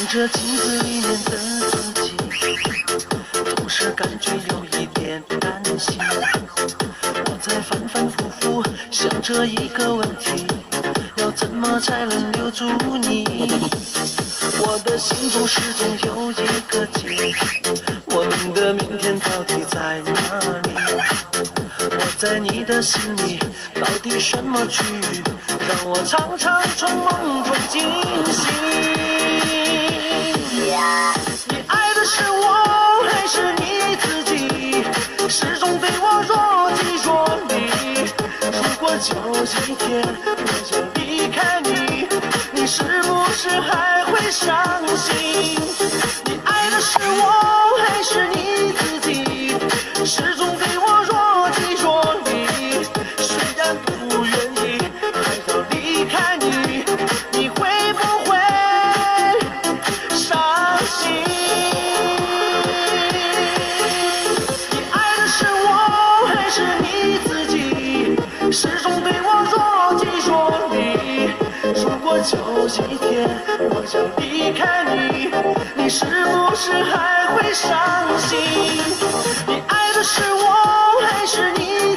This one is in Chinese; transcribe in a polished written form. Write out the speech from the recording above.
着镜子里面的自己，总是感觉有一点担心。我在反反复复想着一个问题，要怎么才能留住你？我的心中始终有一个结，我们的明天到底在哪里？我在你的心里到底什么区域，让我常常从梦中惊醒？你爱的是我还是你自己？始终对我若即若离。如果有一天我要离开你，你是不是还会伤心？你爱的是我还是你自己？始终对我若即若离。虽然不愿意，还要离开你，你会不会伤心？你爱的是我还是你自己？始终对我若即若离。如果有一天我要离开你，你是不是还会伤心？你爱的是我还是你